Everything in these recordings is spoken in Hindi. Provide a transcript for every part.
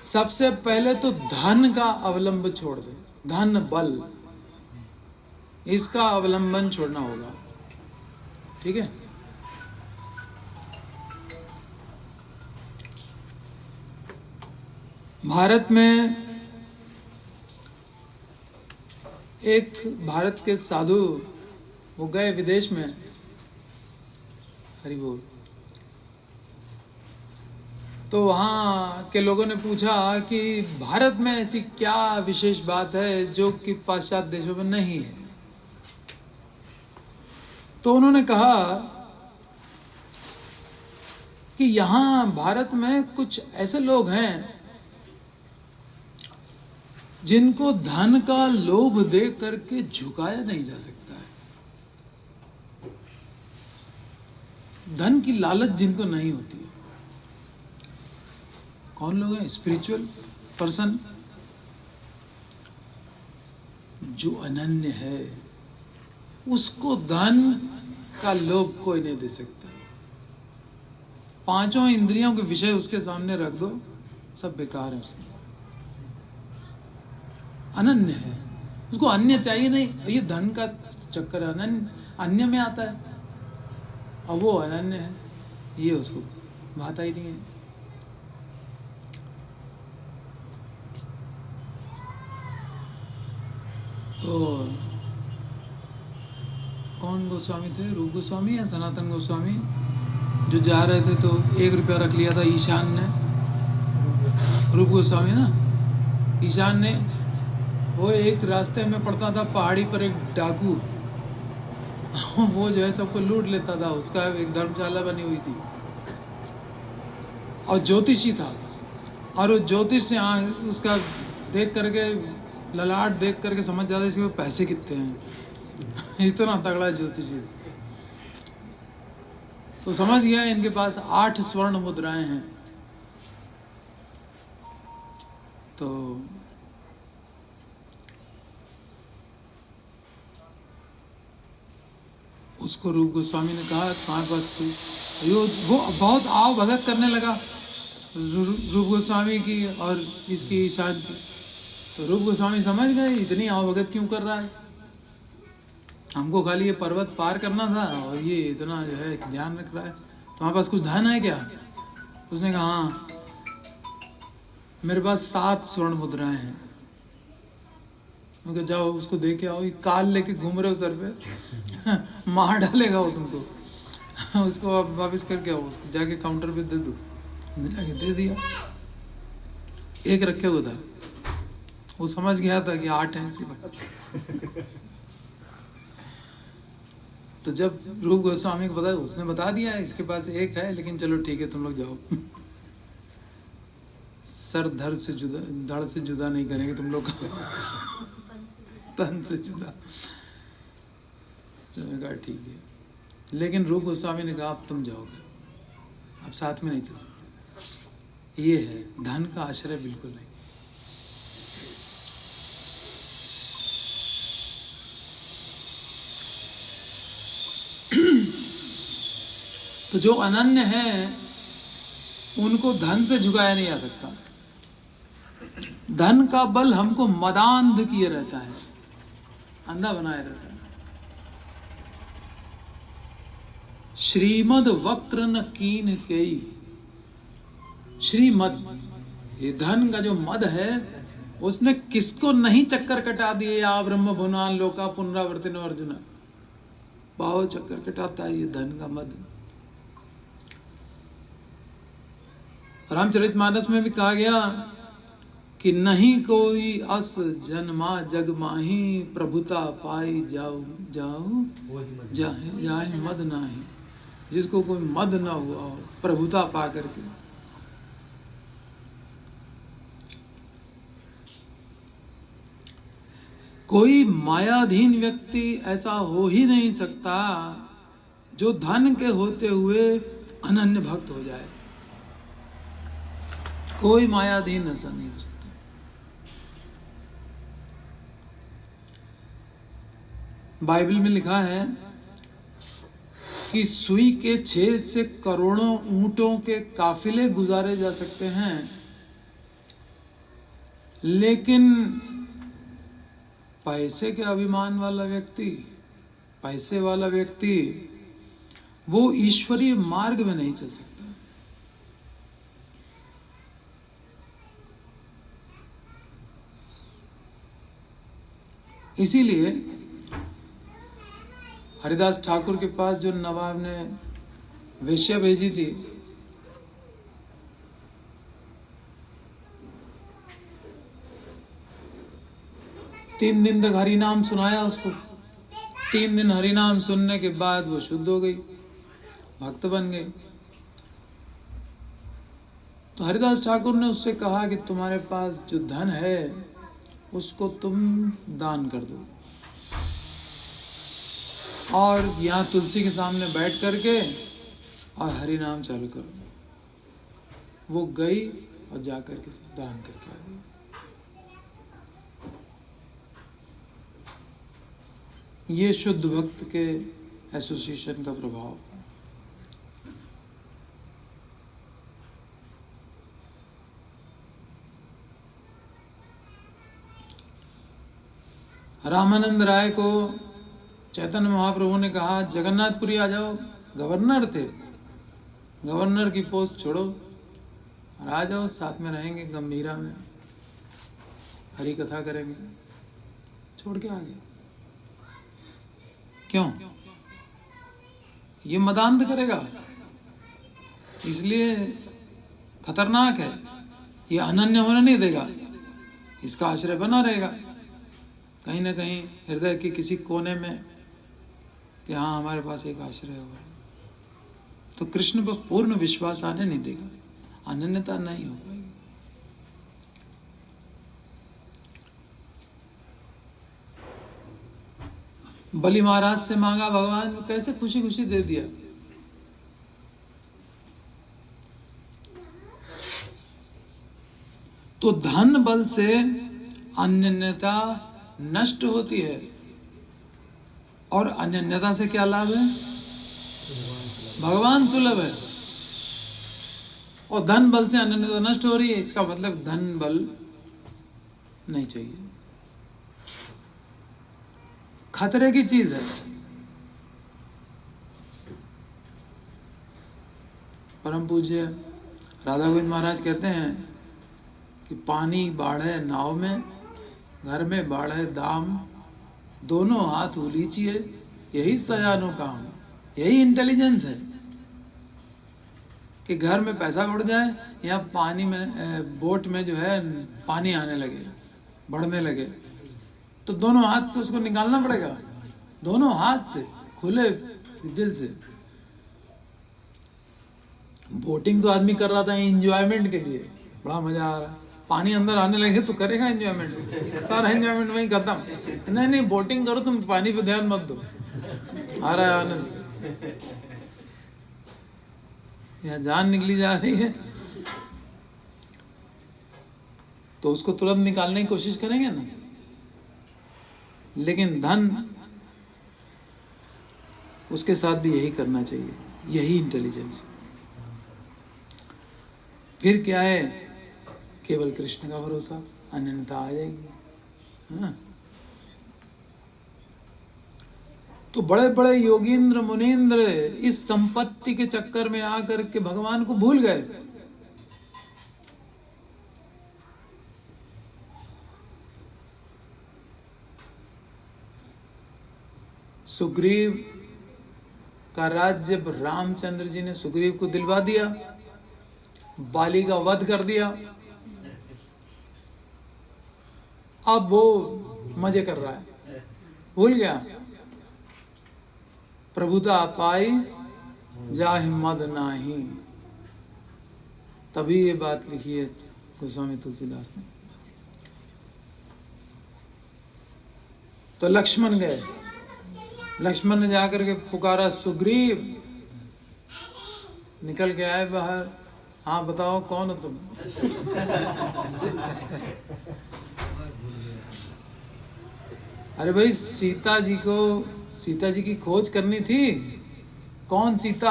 सबसे पहले तो धन का अवलंब छोड़ दे, धन बल इसका अवलंबन छोड़ना होगा, ठीक है। भारत में एक भारत के साधु वो गए विदेश में, हरि बोल। तो वहाँ के लोगों ने पूछा कि भारत में ऐसी क्या विशेष बात है जो कि पाश्चात्य देशों में नहीं है। तो उन्होंने कहा कि यहाँ भारत में कुछ ऐसे लोग हैं जिनको धन का लोभ दे करके झुकाया नहीं जा सकता है। धन की लालच जिनको नहीं होती है। कौन लोग हैं? स्पिरिचुअल पर्सन जो अनन्य है, उसको धन का लोभ कोई नहीं दे सकता। पांचों इंद्रियों के विषय उसके सामने रख दो, सब बेकार है उसके। अनन्य है, उसको अन्य चाहिए नहीं। ये धन का चक्कर अन्य में आता है, और वो अनन्य है, ये उसको भाता ही नहीं है। तो कौन गोस्वामी थे? रूप गोस्वामी या सनातन गोस्वामी, जो जा रहे थे तो 1 रुपया रख लिया था ईशान ने। रूप गोस्वामी ना, ईशान ने, वो एक रास्ते में पड़ता था पहाड़ी पर एक डाकू, वो जो है सबको लूट लेता था। उसका एक धर्मशाला बनी हुई थी और ज्योतिषी था, और वो ज्योतिष से उसका देख करके, ललाट देख करके समझ जाता इसके पैसे कितने हैं। इतना तगड़ा ज्योतिषी। तो समझ गया इनके पास 8 स्वर्ण मुद्राएं हैं। तो उसको रूप गोस्वामी ने कहा तुम्हारे पास कोई, वो बहुत आव भगत करने लगा रूप गोस्वामी की और इसकी ईशान की। तो रूप गोस्वामी समझ गए इतनी आव भगत क्यों कर रहा है, हमको खाली ये पर्वत पार करना था और ये इतना जो है ध्यान रख रहा है। तुम्हारे पास कुछ धन है क्या? उसने कहा हाँ, मेरे पास 7 स्वर्ण मुद्राएं हैं। उनका जाओ उसको दे के आओ, ये काल लेके घूम रहे हो सर पे, मार डालेगा वो तुमको। उसको आप वापस करके आओ, उसको जाके काउंटर पे दे दो। जाके दे दिया, 1 रखे हुआ था। वो समझ गया था कि 8 हैं इसके पास। तो जब रूप गोस्वामी को पता, उसने बता दिया इसके पास 1 है, लेकिन चलो ठीक है तुम लोग जाओ, सर धड़ से जुदा नहीं करेंगे तुम लोग, तन से जुदा। तो मैंने कहा ठीक है, लेकिन रूप गोस्वामी ने कहा अब तुम जाओगे, अब साथ में नहीं चल सकते। ये है धन का आश्रय बिल्कुल नहीं। तो जो अनन्य है उनको धन से झुकाया नहीं आ सकता। धन का बल हमको मदांध किए रहता है, अंधा बनाए रहता है। श्रीमद वक्र न कीन केई, श्रीमद, ये धन का जो मद है उसने किसको नहीं चक्कर कटा दिए। आ ब्रह्म भुनान लोका पुनरावर्तिनो अर्जुन, बहुत चक्कर कटाता है ये धन का मद। रामचरितमानस में भी कहा गया कि नहीं कोई अस जन्मा जग माही, प्रभुता पाई जाऊ जाऊ जाए मद नाही। जिसको कोई मद ना हुआ हो प्रभुता पा करके, कोई मायाधीन व्यक्ति ऐसा हो ही नहीं सकता जो धन के होते हुए अनन्य भक्त हो जाए। कोई मायाधीन ऐसा नहीं हो सकता। बाइबल में लिखा है कि सुई के छेद से करोड़ों ऊंटों के काफिले गुजारे जा सकते हैं, लेकिन पैसे के अभिमान वाला व्यक्ति, पैसे वाला व्यक्ति वो ईश्वरीय मार्ग में नहीं चल सकता। इसीलिए हरिदास ठाकुर के पास जो नवाब ने वेश्या भेजी थी, तीन दिन तक हरि नाम सुनाया उसको। 3 दिन हरि नाम सुनने के बाद वो शुद्ध हो गई, भक्त बन गई। तो हरिदास ठाकुर ने उससे कहा कि तुम्हारे पास जो धन है उसको तुम दान कर दो, और यहाँ तुलसी के सामने बैठ करके और हरि नाम चालू करो। वो गई और जा करके दान करके आ गई। ये शुद्ध भक्त के एसोसिएशन का प्रभाव। रामानंद राय को चैतन्य महाप्रभु ने कहा जगन्नाथपुरी आ जाओ। गवर्नर थे, गवर्नर की पोस्ट छोड़ो और आ जाओ, साथ में रहेंगे, गंभीरा में हरि कथा करेंगे। छोड़ के आ गए। क्यों? ये मदांध करेगा, इसलिए खतरनाक है। ये अनन्य होने नहीं देगा, इसका आश्रय बना रहेगा कहीं ना कहीं हृदय के किसी कोने में कि हाँ हमारे पास एक आश्रय होगा। तो कृष्ण पर पूर्ण विश्वास आने नहीं देगा, अनन्यता नहीं हो पाएगी। बलि महाराज से मांगा, भगवान कैसे खुशी खुशी दे दिया। तो धन बल से अनन्यता नष्ट होती है, और अनन्यता से क्या लाभ है? भगवान सुलभ है। और धन बल से अनन्यता नष्ट हो रही है, इसका मतलब धन बल नहीं चाहिए, खतरे की चीज है। परम पूज्य राधा गोविंद महाराज कहते हैं कि पानी बाढ़े नाव में, घर में बाढ़े दाम, दोनों हाथ उलीचिए, यही सयानो काम, यही इंटेलिजेंस है। कि घर में पैसा बढ़ जाए या पानी में, बोट में जो है पानी आने लगे, बढ़ने लगे, तो दोनों हाथ से उसको निकालना पड़ेगा, दोनों हाथ से, खुले दिल से। बोटिंग तो आदमी कर रहा था एंजॉयमेंट के लिए, बड़ा मजा आ रहा है। पानी अंदर आने लगे तो करेगा एंजॉयमेंट, सारा एंजॉयमेंट वहीं खत्म। नहीं, बोटिंग करो तुम, पानी पे ध्यान मत दो, आ रहा है आनंद, यहाँ जान निकली जा रही है तो उसको तुरंत निकालने की कोशिश करेंगे ना। लेकिन धन, उसके साथ भी यही करना चाहिए, यही इंटेलिजेंस। फिर क्या है? केवल कृष्ण का भरोसा, अनन्यता आ जाएगी। हाँ? तो बड़े बड़े योगींद्र मुनींद्र इस संपत्ति के चक्कर में आकर के भगवान को भूल गए। सुग्रीव का राज्य रामचंद्र जी ने सुग्रीव को दिलवा दिया, बाली का वध कर दिया। अब वो मजे कर रहा है, भूल गया। प्रभुता पाई जाहि मद नाही, तभी ये बात लिखी है गोस्वामी तुलसीदास ने। तो लक्ष्मण गए, लक्ष्मण ने जाकर के पुकारा, सुग्रीव। निकल के आए बाहर, हाँ बताओ कौन हो तुम? अरे भाई सीता जी की खोज करनी थी। कौन सीता?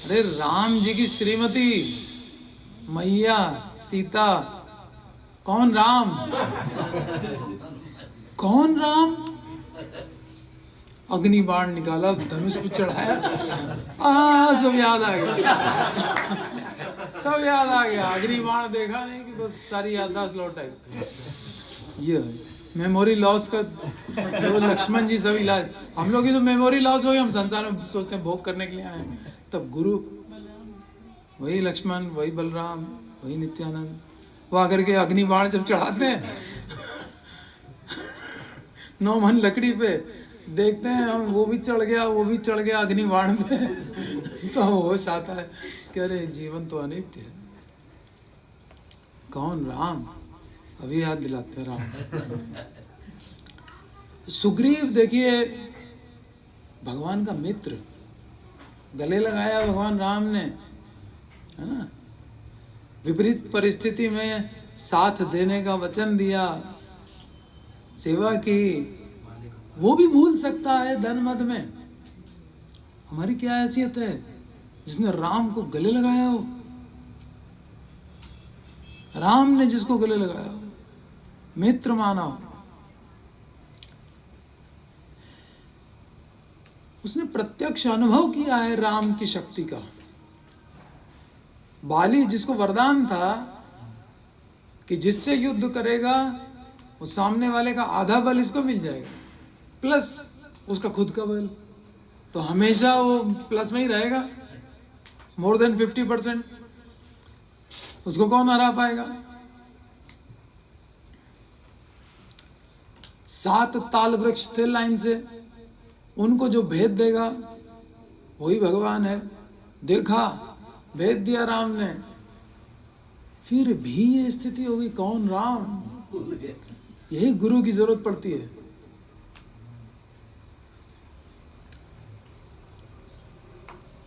अरे राम जी की श्रीमती मैया सीता, कौन राम? कौन राम? अग्नि बाण निकाला, धनुष पे चढ़ाया, सब याद आ गया, सब याद आ गया। अग्नि बाण देखा नहीं कि बस सारी याददाश्त लौट आई। ये मेमोरी लॉस का तो लक्ष्मण जी सब इलाज। हम लोग की तो मेमोरी लॉस हो गई, हम संसार में सोचते हैं भोग करने के लिए आए। तब गुरु वही लक्ष्मण, वही बलराम, वही नित्यानंद, वो आकर के अग्नि बाण जब चढ़ाते हैं 9 मन लकड़ी पे, देखते हैं हम वो भी चढ़ गया, वो भी चढ़ गया अग्नि बाण पे तो होश आता है कि अरे जीवन तो अनित्य है। कौन राम? अभी याद दिलाते हैं राम। सुग्रीव देखिए भगवान का मित्र, गले लगाया भगवान राम ने, है ना। विपरीत परिस्थिति में साथ देने का वचन दिया, सेवा की। वो भी भूल सकता है धन मद में। हमारी क्या हैसियत है जिसने राम को गले लगाया हो? राम ने जिसको गले लगाया हो, मित्र माना हो, उसने प्रत्यक्ष अनुभव किया है राम की शक्ति का। बाली जिसको वरदान था कि जिससे युद्ध करेगा वो सामने वाले का आधा बल इसको मिल जाएगा, प्लस उसका खुद का बल, तो हमेशा वो प्लस में ही रहेगा, मोर देन 50%। उसको कौन हरा पाएगा? 7 ताल वृक्ष थे लाइन से, उनको जो भेद देगा वही भगवान है। देखा, भेद दिया राम ने, फिर भी ये स्थिति होगी, कौन राम? यही गुरु की जरूरत पड़ती है।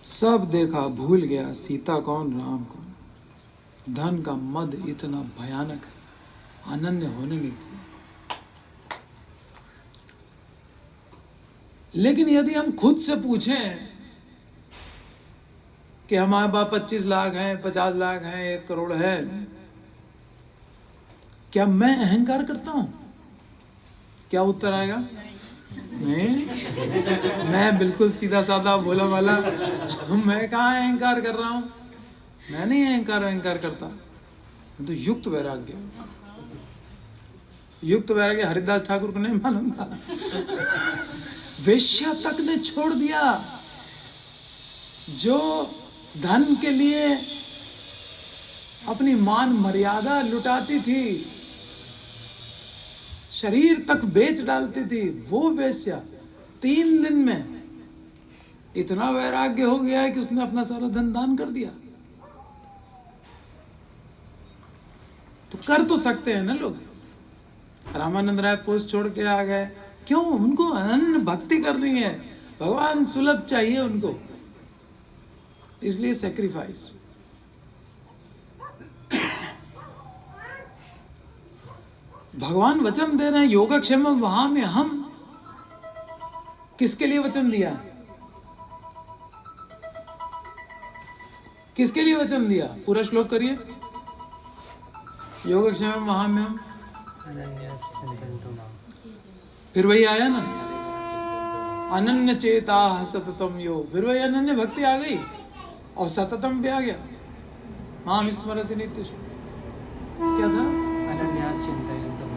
सब देखा, भूल गया सीता कौन, राम कौन। धन का मद इतना भयानक है, अनन्य होने नहीं। लेकिन यदि हम खुद से पूछें कि हमारे पास 25 लाख है, 50 लाख है, 1 करोड़ है, क्या मैं अहंकार करता हूं? क्या उत्तर आएगा? नहीं। मैं बिल्कुल सीधा साधा भोला वाला, मैं कहाँ अहंकार कर रहा हूं? मैं नहीं अहंकार करता। तो युक्त वैराग्य, युक्त वैराग्य हरिदास ठाकुर को नहीं मालूम था। वेश्या तक ने छोड़ दिया, जो धन के लिए अपनी मान मर्यादा लुटाती थी, शरीर तक बेच डालती थी, वो वेश्या 3 दिन में इतना वैराग्य हो गया है कि उसने अपना सारा धन दान कर दिया। तो कर तो सकते हैं ना लोग। रामानंद राय पोस्ट छोड़ के आ गए, क्यों? उनको अनन्य भक्ति करनी है, भगवान सुलभ चाहिए उनको, इसलिए सैक्रिफाइस। भगवान वचन दे रहे हैं, योगक्षेम वहां में हम किसके लिए वचन दिया? किसके लिए वचन दिया? पूरा श्लोक करिए। योगक्षेम वहां में हम, फिर वही आया ना, अनन्य चेता सततम योग, फिर वही अनन्य भक्ति आ गई और सततम भी आ गया। माम स्मरति नित्य, क्या था?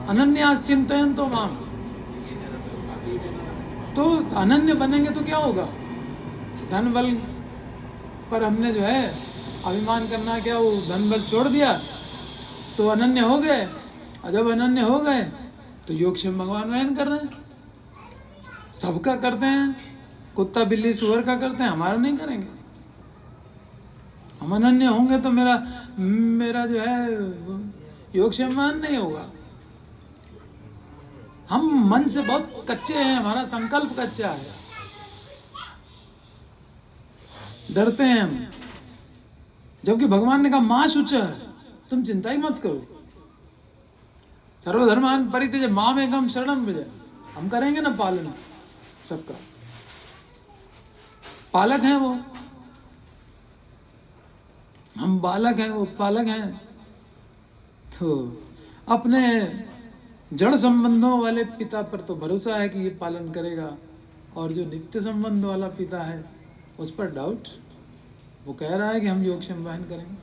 अनन्यास चिंतयन्तो माम। तो अनन्य बनेंगे तो क्या होगा? धन बल पर हमने जो है अभिमान करना, क्या वो धन बल छोड़ दिया तो अनन्य हो गए। और जब अनन्य हो गए तो योगक्षेम भगवान वहन कर रहे हैं, सबका करते हैं, कुत्ता बिल्ली सुअर का करते हैं, हमारा नहीं करेंगे। हम अनन्य होंगे तो मेरा जो है योगक्षेम वहन नहीं होगा। हम मन से बहुत कच्चे हैं, हमारा संकल्प कच्चा है, डरते हैं हम। जबकि भगवान ने कहा मां शुचा, तुम चिंता ही मत करो, सर्वधर्मान परित्यज मामेकं शरणं व्रज। हम करेंगे ना पालन सबका, पालक हैं वो। हम बालक हैं, वो पालक हैं। तो अपने जड़ संबंधों वाले पिता पर तो भरोसा है कि ये पालन करेगा, और जो नित्य संबंध वाला पिता है उस पर डाउट। वो कह रहा है कि हम योगक्षेम वहन करेंगे।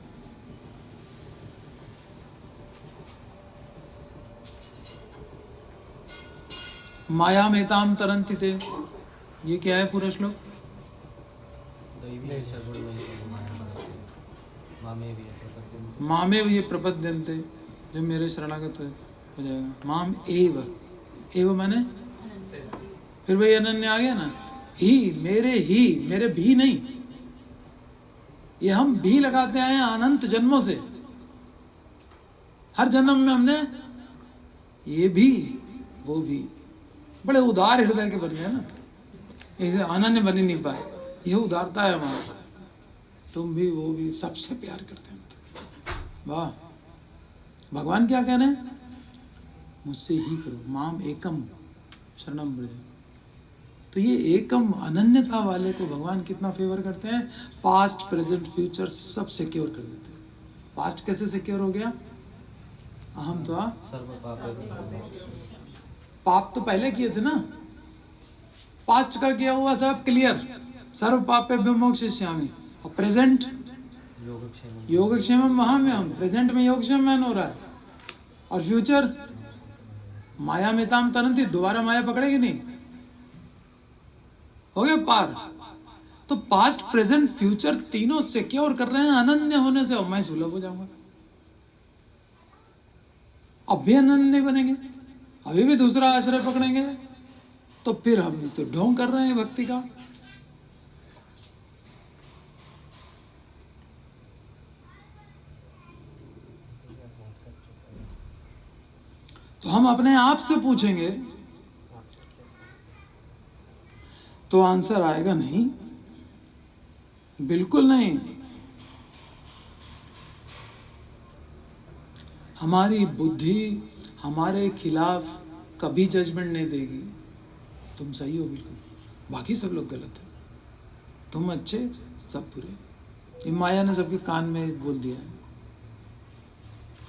माया मेताम तरंति थे, ये क्या है पूरा श्लोक? मामेव ये प्रपद्यन्ते, जो मेरे शरणागत हो जाएगा। माम एव माने फिर वही अनन्य आ गया ना, ही मेरे भी नहीं, ये हम भी लगाते आए हैं अनंत जन्मों से। हर जन्म में हमने ये भी वो भी, बड़े उदार हृदय के बने हैं ना, इसे अनन्य बन ही नहीं पाए। ये उदारता है हमारा, तुम भी वो भी सबसे प्यार करते हैं। वाह, भगवान क्या कह रहे हैं? मुझसे ही करो, माम एकम शरणम व्रज। तो ये एकम अनन्यता वाले को भगवान कितना फेवर करते हैं। पास्ट प्रेजेंट फ्यूचर सब सिक्योर कर देते हैं। पास्ट कैसे सिक्योर हो गया? अहम तो पाप तो पहले किए थे ना, पास्ट का किया हुआ सब क्लियर, सर्व पापे विमोक्षयिष्यामि। और प्रेजेंट योगक्षेमम वहाम्यहम्, प्रेजेंट में योगक्षेम हो रहा है। और फ्यूचर माया मेताम तरंति, दोबारा माया पकड़ेगी नहीं, हो गया पार। तो पास्ट प्रेजेंट फ्यूचर तीनों सिक्योर कर रहे हैं अनन्य होने से। और मैं सुलभ हो जाऊंगा, अब भी अनन्य बनेंगे, अभी भी दूसरा आश्रय पकड़ेंगे, तो फिर हम तो ढोंग कर रहे हैं भक्ति का। तो हम अपने आप से पूछेंगे तो आंसर आएगा नहीं, बिल्कुल नहीं। हमारी बुद्धि हमारे खिलाफ कभी जजमेंट नहीं देगी। तुम सही हो बिल्कुल, बाकी सब लोग गलत है, तुम अच्छे सब बुरे। ये माया ने सबके कान में बोल दिया है,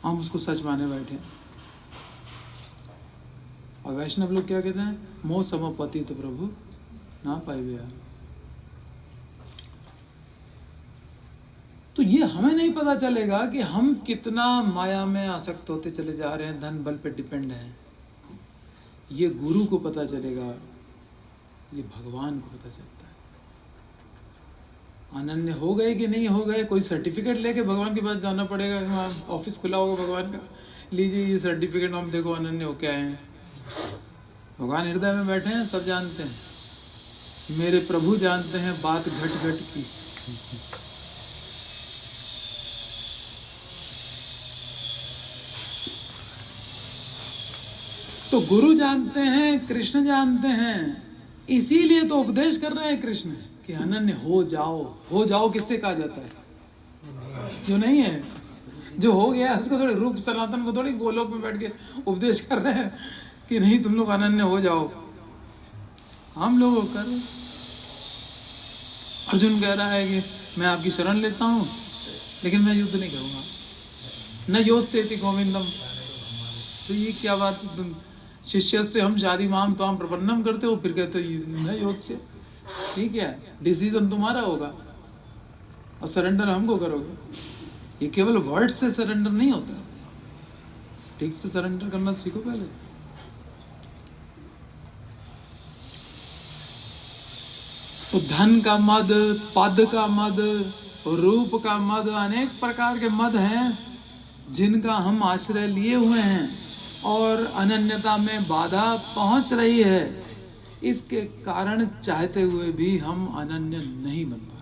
हम उसको सच माने बैठे हैं। और वैष्णव लोग क्या कहते हैं? मोह समपति तो प्रभु ना पाए। तो ये हमें नहीं पता चलेगा कि हम कितना माया में आसक्त होते चले जा रहे हैं, धन बल पे डिपेंड है। ये गुरु को पता चलेगा, ये भगवान को पता चलता है। अनन्य हो गए कि नहीं हो गए, कोई सर्टिफिकेट लेके भगवान के पास जाना पड़ेगा। वहाँ ऑफिस खुला होगा भगवान का, लीजिए ये सर्टिफिकेट, हम देखो अनन्य हो के आए हैं। भगवान हृदय में बैठे हैं, सब जानते हैं। मेरे प्रभु जानते हैं बात घट घट की। तो गुरु जानते हैं, कृष्ण जानते हैं, इसीलिए तो उपदेश कर रहे हैं कृष्ण कि अनन्य हो जाओ। हो जाओ किससे कहा जाता है? जो नहीं है, जो हो गया उसको थोड़ी, रूप सनातन को थोड़ी गोलोक में बैठ के उपदेश कर रहे हैं कि नहीं तुम लोग अनन्य हो जाओ। हम लोग कर, अर्जुन कह रहा है कि मैं आपकी शरण लेता हूँ लेकिन मैं युद्ध नहीं करूँगा, न योद्ध सेति गोविंदम। तो ये क्या बात, तुम शिष्यस्ते हम शादी माम तो हम प्रपन्नम करते हो, फिर कहते हो न योद्ध से। ठीक है, डिसीजन तुम्हारा होगा और सरेंडर हमको करोगे। ये केवल वर्ड से सरेंडर नहीं होता, ठीक से सरेंडर करना सीखो पहले। तो धन का मद, पद का मद, रूप का मद, अनेक प्रकार के मद हैं जिनका हम आश्रय लिए हुए हैं और अनन्यता में बाधा पहुंच रही है। इसके कारण चाहते हुए भी हम अनन्य नहीं बन पाते।